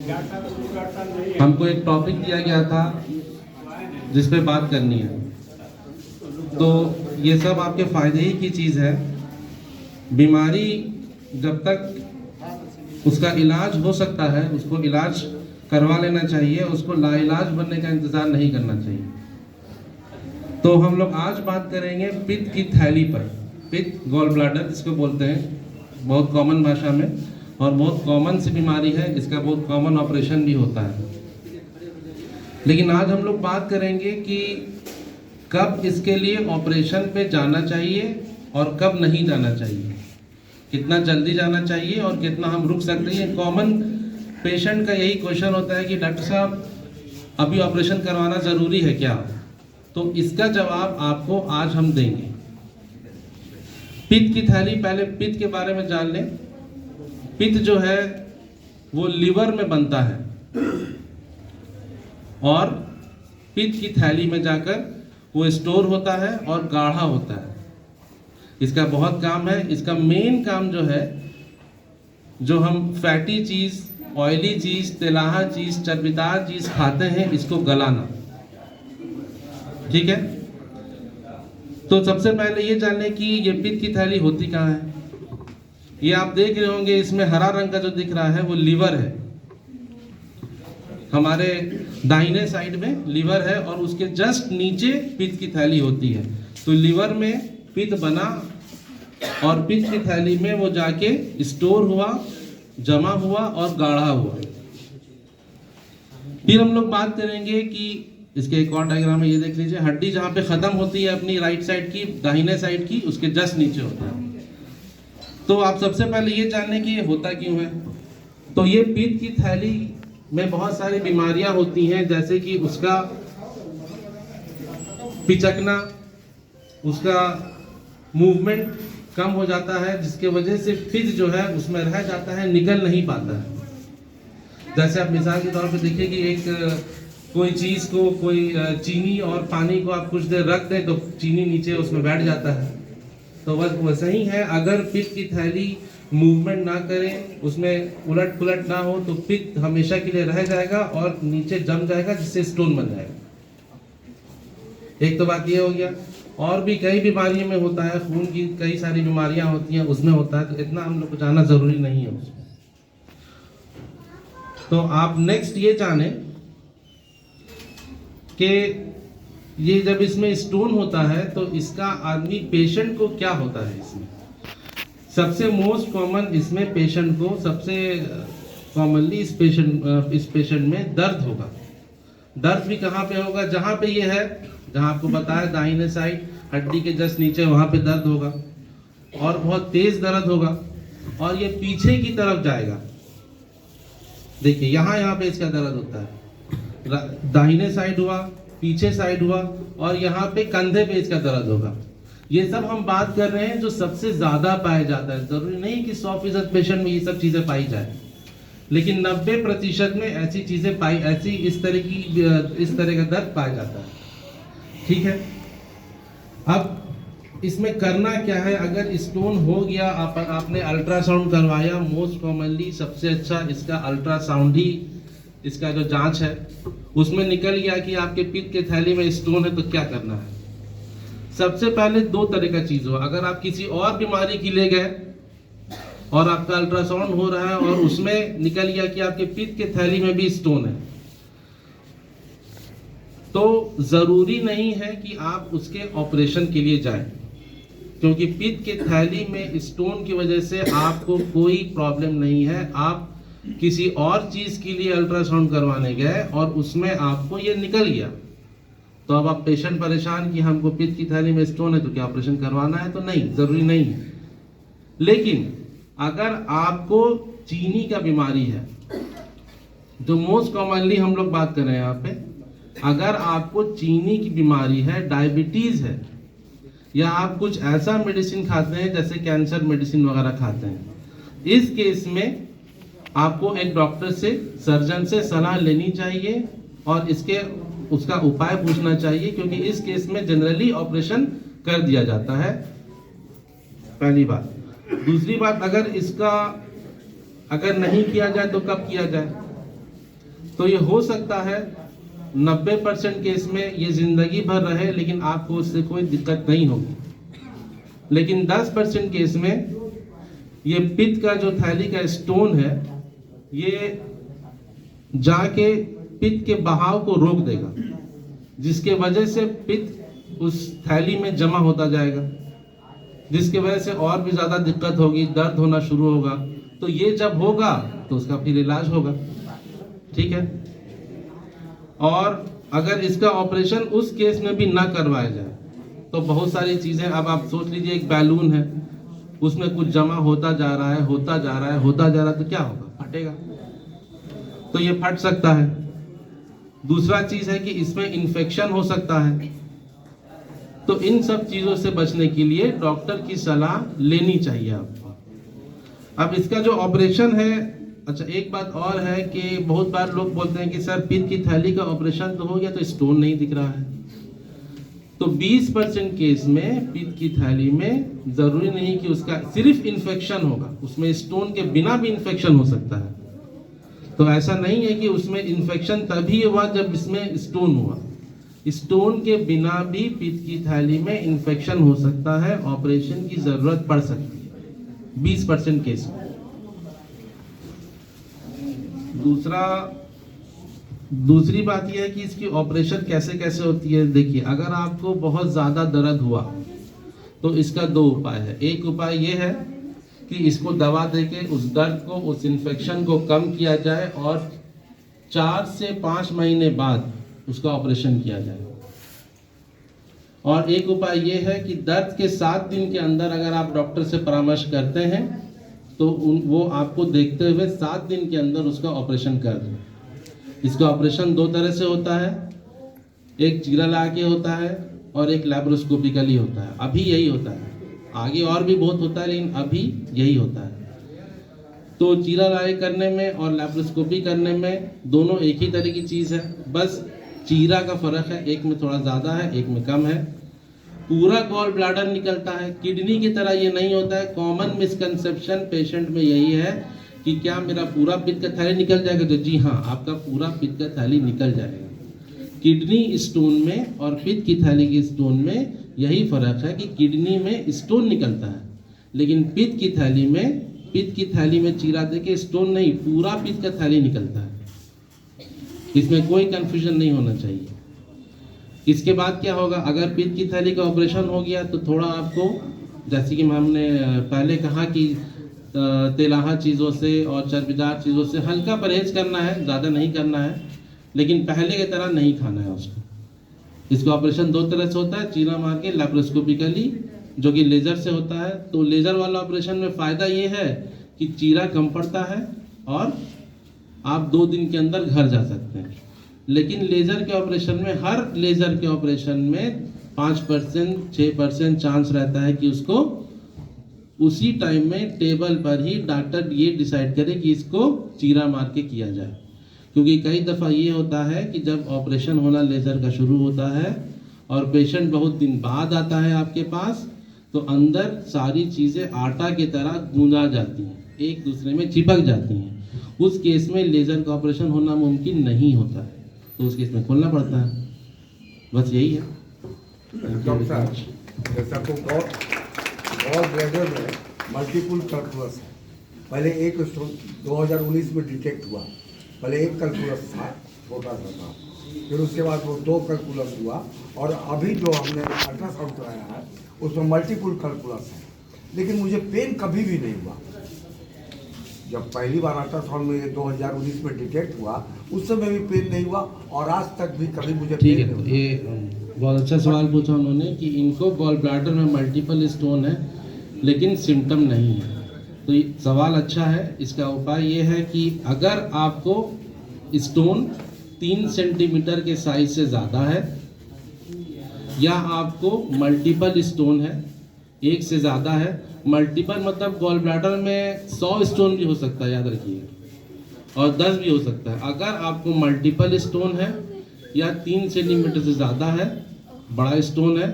हमको एक टॉपिक दिया गया था जिस पे बात करनी है, तो ये सब आपके फायदे ही की चीज़ है। बीमारी जब तक उसका इलाज हो सकता है उसको इलाज करवा लेना चाहिए, उसको लाइलाज बनने का इंतज़ार नहीं करना चाहिए। तो हम लोग आज बात करेंगे पित्त की थैली पर। पित्त गॉल ब्लैडर जिसको बोलते हैं बहुत कॉमन भाषा में, और बहुत कॉमन सी बीमारी है, इसका बहुत कॉमन ऑपरेशन भी होता है। लेकिन आज हम लोग बात करेंगे कि कब इसके लिए ऑपरेशन पे जाना चाहिए और कब नहीं जाना चाहिए, कितना जल्दी जाना चाहिए और कितना हम रुक सकते हैं। कॉमन पेशेंट का यही क्वेश्चन होता है कि डॉक्टर साहब अभी ऑपरेशन करवाना ज़रूरी है क्या? तो इसका जवाब आपको आज हम देंगे। पित्त की थैली, पहले पित्त के बारे में जान लें। पित्त जो है वो लीवर में बनता है और पित्त की थैली में जाकर वो स्टोर होता है और गाढ़ा होता है। इसका बहुत काम है। इसका मेन काम जो है, जो हम फैटी चीज़, ऑयली चीज़, तेलाहा चीज़, चर्बीदार चीज़ खाते हैं, इसको गलाना। ठीक है, तो सबसे पहले ये जान लें कि ये पित्त की थैली होती कहाँ है। ये आप देख रहे होंगे, इसमें हरा रंग का जो दिख रहा है वो लीवर है। हमारे दाहिने साइड में लीवर है और उसके जस्ट नीचे पित्त की थैली होती है। तो लीवर में पित्त बना और पित्त की थैली में वो जाके स्टोर हुआ, जमा हुआ और गाढ़ा हुआ। फिर हम लोग बात करेंगे कि इसके एक और डायग्राम है, ये देख लीजिए। हड्डी जहाँ पे खत्म होती है अपनी राइट साइड की, दाहिने साइड की, उसके जस्ट नीचे होता है। तो आप सबसे पहले ये जानें कि ये होता क्यों है। तो ये पित्त की थैली में बहुत सारी बीमारियां होती हैं, जैसे कि उसका पिचकना, उसका मूवमेंट कम हो जाता है, जिसके वजह से पित्त जो है उसमें रह जाता है, निकल नहीं पाता है। जैसे आप मिसाल के तौर पे देखिए कि एक कोई चीज़ को, कोई चीनी और पानी को आप कुछ देर रख दें तो चीनी नीचे उसमें बैठ जाता है। तो बस वैसा ही है, अगर पित्त की थैली मूवमेंट ना करे, उसमें उलट पुलट ना हो, तो पित्त हमेशा के लिए रह जाएगा और नीचे जम जाएगा, जिससे स्टोन बन जाएगा। एक तो बात ये हो गया। और भी कई बीमारियों में होता है, खून की कई सारी बीमारियां होती हैं, उसमें होता है, तो इतना हम लोग को जानना जरूरी नहीं है उसमें। तो आप नेक्स्ट ये जाने कि ये जब इसमें स्टोन होता है तो इसका आदमी पेशेंट को क्या होता है। इसमें सबसे मोस्ट कॉमन, इसमें पेशेंट को सबसे कॉमनली इस पेशेंट में दर्द होगा। दर्द भी कहाँ पे होगा? जहाँ पे ये है, जहाँ आपको बताया दाहिने साइड हड्डी के जस्ट नीचे, वहाँ पे दर्द होगा और बहुत तेज दर्द होगा। और ये पीछे की तरफ जाएगा। देखिए यहाँ पे इसका दर्द होता है, दाहिने साइड हुआ, पीछे साइड हुआ और यहाँ पे कंधे पे इसका दर्द होगा। ये सब हम बात कर रहे हैं जो सबसे ज्यादा पाया जाता है। जरूरी नहीं कि 100% पेशेंट में ये सब चीजें पाई जाए, लेकिन 90% में ऐसी चीजें पाई, ऐसी इस तरह का दर्द पाया जाता है। ठीक है, अब इसमें करना क्या है? अगर स्टोन हो गया, आपने अल्ट्रासाउंड करवाया, मोस्ट कॉमनली सबसे अच्छा इसका अल्ट्रासाउंड ही, इसका जो जांच है उसमें निकल गया कि आपके पित्त के थैली में स्टोन है, तो क्या करना है? सबसे पहले दो तरह का चीज हो। अगर आप किसी और बीमारी के लिए गए और आपका अल्ट्रासाउंड हो रहा है और उसमें निकल गया कि आपके पित्त के थैली में भी स्टोन है, तो जरूरी नहीं है कि आप उसके ऑपरेशन के लिए जाएं, क्योंकि पित्त के थैली में स्टोन की वजह से आपको कोई प्रॉब्लम नहीं है। आप किसी और चीज के लिए अल्ट्रासाउंड करवाने गए और उसमें आपको ये निकल गया, तो अब आप पेशेंट परेशान कि हमको पित्त की थैली में स्टोन है, तो क्या ऑपरेशन करवाना है? तो नहीं, जरूरी नहीं है। लेकिन अगर आपको चीनी का बीमारी है, जो मोस्ट कॉमनली हम लोग बात कर रहे हैं यहाँ पे, अगर आपको चीनी की बीमारी है, डायबिटीज है, या आप कुछ ऐसा मेडिसिन खाते हैं जैसे कैंसर मेडिसिन वगैरह खाते हैं, इस केस में आपको एक डॉक्टर से, सर्जन से सलाह लेनी चाहिए और उसका उपाय पूछना चाहिए, क्योंकि इस केस में जनरली ऑपरेशन कर दिया जाता है। पहली बात। दूसरी बात, अगर नहीं किया जाए तो कब किया जाए? तो ये हो सकता है 90% केस में ये ज़िंदगी भर रहे, लेकिन आपको उससे कोई दिक्कत नहीं होगी। लेकिन 10% केस में ये पित्त का जो थैली का स्टोन है, ये जाके पित्त के बहाव को रोक देगा, जिसके वजह से पित्त उस थैली में जमा होता जाएगा, जिसके वजह से और भी ज़्यादा दिक्कत होगी, दर्द होना शुरू होगा। तो ये जब होगा तो उसका फिर इलाज होगा, ठीक है। और अगर इसका ऑपरेशन उस केस में भी ना करवाया जाए तो बहुत सारी चीज़ें, अब आप सोच लीजिए एक बैलून है, उसमें कुछ जमा होता जा रहा है, होता जा रहा है, होता जा रहा है, तो क्या होगा? फटेगा। तो ये फट सकता है। दूसरा चीज़ है कि इसमें इन्फेक्शन हो सकता है। तो इन सब चीज़ों से बचने के लिए डॉक्टर की सलाह लेनी चाहिए आपको। अब इसका जो ऑपरेशन है, अच्छा एक बात और है कि बहुत बार लोग बोलते हैं कि सर पित्त की थैली का ऑपरेशन तो हो गया, तो स्टोन नहीं दिख रहा है। तो 20% केस में पित्त की थैली में ज़रूरी नहीं कि उसका सिर्फ इन्फेक्शन होगा, उसमें स्टोन के बिना भी इन्फेक्शन हो सकता है। तो ऐसा नहीं है कि उसमें इन्फेक्शन तभी हुआ जब इसमें स्टोन हुआ। स्टोन के बिना भी पित्त की थैली में इन्फेक्शन हो सकता है, ऑपरेशन की ज़रूरत पड़ सकती है 20% केस में। दूसरी बात यह है कि इसकी ऑपरेशन कैसे कैसे होती है। देखिए, अगर आपको बहुत ज़्यादा दर्द हुआ तो इसका 2 उपाय है। एक उपाय यह है कि इसको दवा देके उस दर्द को, उस इन्फेक्शन को कम किया जाए और 4 से 5 महीने बाद उसका ऑपरेशन किया जाए। और एक उपाय यह है कि दर्द के 7 दिन के अंदर अगर आप डॉक्टर से परामर्श करते हैं तो वो आपको देखते हुए 7 दिन के अंदर उसका ऑपरेशन कर दें। इसका ऑपरेशन 2 तरह से होता है, एक चीरा ला के होता है और एक लैप्रोस्कोपिकली होता है। अभी यही होता है, आगे और भी बहुत होता है, लेकिन अभी यही होता है। तो चीरा लाए करने में और लैप्रोस्कोपी करने में दोनों एक ही तरह की चीज़ है, बस चीरा का फ़र्क है, एक में थोड़ा ज़्यादा है, एक में कम है। पूरा गॉल ब्लैडर निकलता है, किडनी की तरह ये नहीं होता है। कॉमन मिसकंसेप्शन पेशेंट में यही है कि क्या मेरा पूरा पित्त का थैली निकल जाएगा? तो जी हाँ, आपका पूरा पित्त का थैली निकल जाएगा। किडनी स्टोन में और पित्त की थैली के स्टोन में यही फ़र्क है कि किडनी में स्टोन निकलता है, लेकिन पित्त की थैली में चीरा देके स्टोन नहीं, पूरा पित्त का थैली निकलता है। इसमें कोई कंफ्यूजन नहीं होना चाहिए। इसके बाद क्या होगा, अगर पित्त की थैली का ऑपरेशन हो गया तो थोड़ा आपको, जैसे कि हमने पहले कहा कि तेलाहा चीज़ों से और चर्बीदार चीज़ों से हल्का परहेज करना है, ज़्यादा नहीं करना है, लेकिन पहले की तरह नहीं खाना है उसको। इसका ऑपरेशन 2 तरह से होता है, चीरा मार के लैप्रोस्कोपिकली, जो कि लेज़र से होता है। तो लेज़र वाला ऑपरेशन में फ़ायदा ये है कि चीरा कम पड़ता है और आप 2 दिन के अंदर घर जा सकते हैं। लेकिन लेज़र के ऑपरेशन में, हर लेज़र के ऑपरेशन में 5% 6% चांस रहता है कि उसको उसी टाइम में टेबल पर ही डॉक्टर ये डिसाइड करे कि इसको चीरा मार के किया जाए। क्योंकि कई दफ़ा ये होता है कि जब ऑपरेशन होना लेज़र का शुरू होता है और पेशेंट बहुत दिन बाद आता है आपके पास, तो अंदर सारी चीज़ें आटा की तरह गूंजा जाती हैं, एक दूसरे में चिपक जाती हैं। उस केस में लेज़र का ऑपरेशन होना मुमकिन नहीं होता है, तो उस केस में खोलना पड़ता है। बस यही है। डॉक्टर साहब, जैसा को गॉल ब्लैडर में मल्टीपल कैल्कुलस है। पहले एक स्टोन 2019 में डिटेक्ट हुआ। पहले एक कैल्कुलस था, छोटा सा था, फिर उसके बाद वो 2 कैल्कुलस हुआ, और अभी जो हमने अल्ट्रासाउंड कराया है उसमें मल्टीपल कैल्कुलस है। लेकिन मुझे पेन कभी भी नहीं हुआ। जब पहली बार अल्ट्रासाउंड में 2019 में डिटेक्ट हुआ, उस समय भी पेन नहीं हुआ, और आज तक भी कभी मुझे ठीक पेन है। नहीं ये बहुत अच्छा सवाल पूछा उन्होंने कि इनको गॉल ब्लैडर में मल्टीपल स्टोन है लेकिन सिम्टम नहीं है। तो ये सवाल अच्छा है। इसका उपाय ये है कि अगर आपको स्टोन 3 सेंटीमीटर के साइज से ज़्यादा है, या आपको मल्टीपल स्टोन है, एक से ज़्यादा है, मल्टीपल मतलब गॉल ब्लैडर में 100 स्टोन भी हो सकता है, याद रखिए, और 10 भी हो सकता है। अगर आपको मल्टीपल स्टोन है या 3 सेंटीमीटर से ज़्यादा है, बड़ा स्टोन है,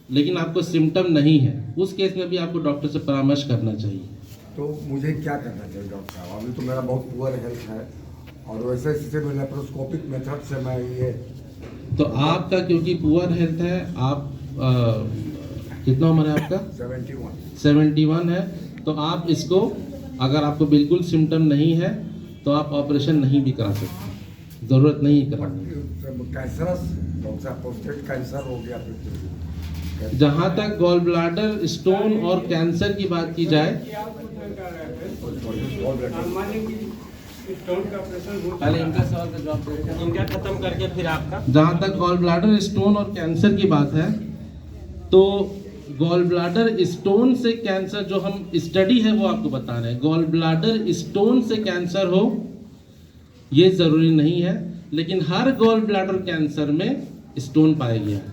लेकिन आपको सिम्टम नहीं है, उस केस में भी आपको डॉक्टर से परामर्श करना चाहिए। तो मुझे क्या करना चाहिए डॉक्टर साहब? अभी तो मेरा बहुत पुअर हेल्थ है, और वैसे सिस्टम लेप्रोस्कोपिक मेथड से मैं ये तो आपका क्योंकि पुअर हेल्थ है, आप कितना उम्र है आपका? 71 है। तो आप इसको, अगर आपको बिल्कुल सिम्टम नहीं है तो आप ऑपरेशन नहीं भी करा सकते, ज़रूरत नहीं करानी। कैंसरस प्रोस्टेट कैंसर हो गया फिर। जहाँ तक गॉल ब्लाडर स्टोन और कैंसर की बात की जाए, पहले इनका सवाल का जवाब देते हैं, इनका खत्म करके फिर आपका। जहाँ तक गॉल ब्लाडर स्टोन और कैंसर की बात है, तो गॉल ब्लाडर स्टोन से कैंसर जो हम स्टडी है वो आपको बता रहे हैं। गॉल ब्लाडर स्टोन से कैंसर हो ये ज़रूरी नहीं है, लेकिन हर गॉल ब्लाडर कैंसर में स्टोन पाया गया है।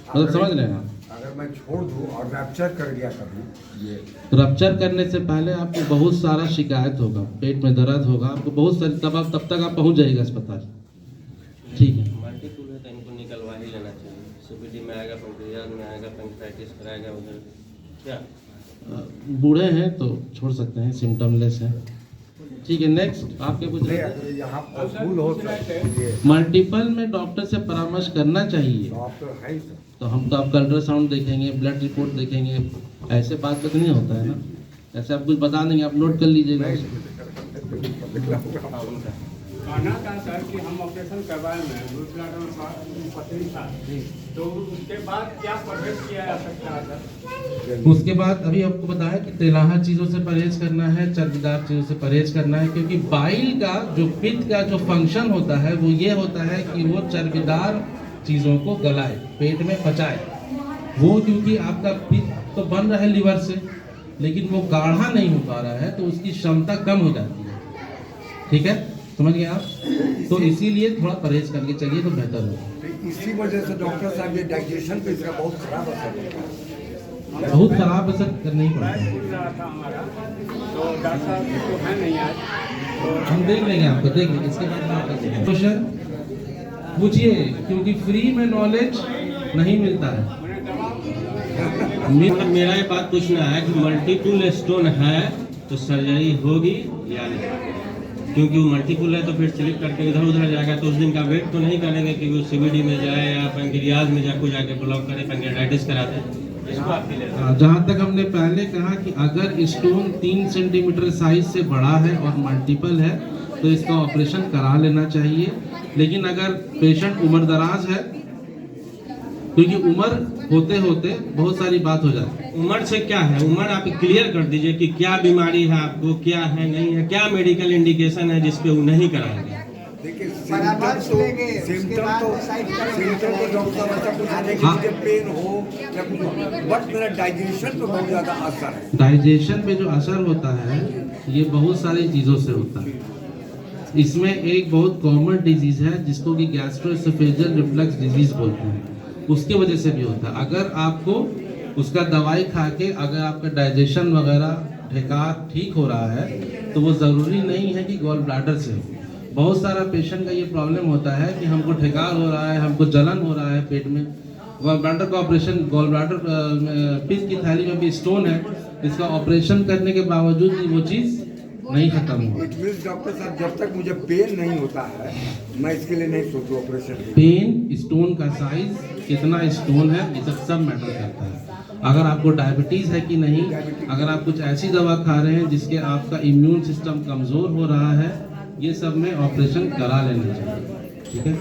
मतलब समझ रहे हैं आप? अगर मैं छोड़ दूँ और रैप्चर कर गया कभी, ये रप्चर करने से पहले आपको बहुत सारा शिकायत होगा, पेट में दर्द होगा, आपको बहुत सारी, तब तक आप पहुंच जाइएगा अस्पताल। ठीक है, मल्टीपल है तो इनको निकलवा ही लेना चाहिए। सीबीडी में आएगा, पैंक्रियाज में आएगा, पैंक्राइटिस कराएगा उधर क्या। बूढ़े हैं तो छोड़ सकते हैं, सिम्टमलेस है। ठीक है, नेक्स्ट आपके पूछ रहे थे? अगर यहाँ पॉसिबल हो तो ये मल्टीपल में डॉक्टर से परामर्श करना चाहिए। डॉक्टर है ही सर। तो हम तो आपका अल्ट्रासाउंड देखेंगे, ब्लड रिपोर्ट देखेंगे, ऐसे बात तो नहीं होता है ना। ऐसे आप कुछ बता देंगे, आप नोट कर लीजिएगा। कहना था सर कि हम ऑपरेशन करवाए में पथरी था, तो उसके बाद क्या परहेज किया जा सकता है सर? उसके बाद अभी आपको बताया कि तेलाहा चीज़ों से परहेज करना है, चर्बीदार चीज़ों से परहेज करना है, क्योंकि बाइल का जो पित्त का जो फंक्शन होता है वो ये होता है कि वो चर्बीदार चीज़ों को गलाए, पेट में पचाए। वो क्योंकि आपका पित्त तो बन रहा है लिवर से, लेकिन वो गाढ़ा नहीं हो पा रहा है, तो उसकी क्षमता कम हो जाती है। ठीक है, समझ गए आप? तो इसीलिए थोड़ा परहेज करके चलिए तो बेहतर होगा। तो इसी वजह से डॉक्टर साहब ये डाइजेशन पे इसका बहुत खराब असर होता है। बहुत खराब असर करना ही पड़ता है। खुल रहा था हमारा, तो डॉक्टर साहब तो है नहीं आज, तो हम देख लेंगे आपको, देख लेंगे इसके बाद क्वेश्चन पूछिए, क्योंकि फ्री में नॉलेज नहीं मिलता है। मेरा ये बात पूछना है कि मल्टीपल स्टोन है तो सर्जरी होगी या नहीं? क्योंकि वो मल्टीपल है तो फिर स्लिप करके इधर उधर जाएगा, तो उस दिन का वेट तो नहीं करेंगे कि वो सीबीडी में जाए या पैंक्रियाज में जाके ब्लॉक करे, पैंक्रियाटाइटिस करा दे। इसको आप क्लियर। जहाँ तक हमने पहले कहा कि अगर स्टोन 3 सेंटीमीटर साइज से बड़ा है और मल्टीपल है तो इसका ऑपरेशन करा लेना चाहिए। लेकिन अगर पेशेंट उम्रदराज है, क्योंकि उम्र होते होते बहुत सारी बात हो जाती है। उम्र से क्या है, उम्र आप क्लियर कर दीजिए कि क्या बीमारी है आपको, क्या है नहीं है, क्या मेडिकल इंडिकेशन है जिसपे वो नहीं कराएंगे। देखिए सिम्टम तो डॉक्टर साहब ऐसा कुछ नहीं कि मुझे पेन हो या कुछ हो, बट मेरा डाइजेशन पे बहुत ज़्यादा असर है। डाइजेशन पे जो असर होता है ये बहुत सारी चीज़ों से होता है। इसमें एक बहुत कॉमन डिजीज है जिसको कि गैस्ट्रोएसोफेजियल रिफ्लक्स डिजीज बोलते हैं, उसके वजह से भी होता है। अगर आपको उसका दवाई खा के अगर आपका डाइजेशन वगैरह ठेका ठीक हो रहा है तो वो ज़रूरी नहीं है कि गॉल ब्लैडर से हो। बहुत सारा पेशेंट का ये प्रॉब्लम होता है कि हमको ठेकार हो रहा है, हमको जलन हो रहा है पेट में। गॉल ब्लैडर का ऑपरेशन, गॉल ब्लैडर पित्त की थैली में भी स्टोन है, इसका ऑपरेशन करने के बावजूद भी वो चीज़ नहीं खत्म हुआ। इट मीन्स डॉक्टर साहब जब तक मुझे पेन नहीं होता है मैं इसके लिए नहीं सोचूं ऑपरेशन। पेन, स्टोन का साइज, कितना स्टोन है, ये सब मैटर करता है। अगर आपको डायबिटीज़ है कि नहीं, अगर आप कुछ ऐसी दवा खा रहे हैं जिसके आपका इम्यून सिस्टम कमज़ोर हो रहा है, ये सब में ऑपरेशन करा लेना चाहिए। ठीक है।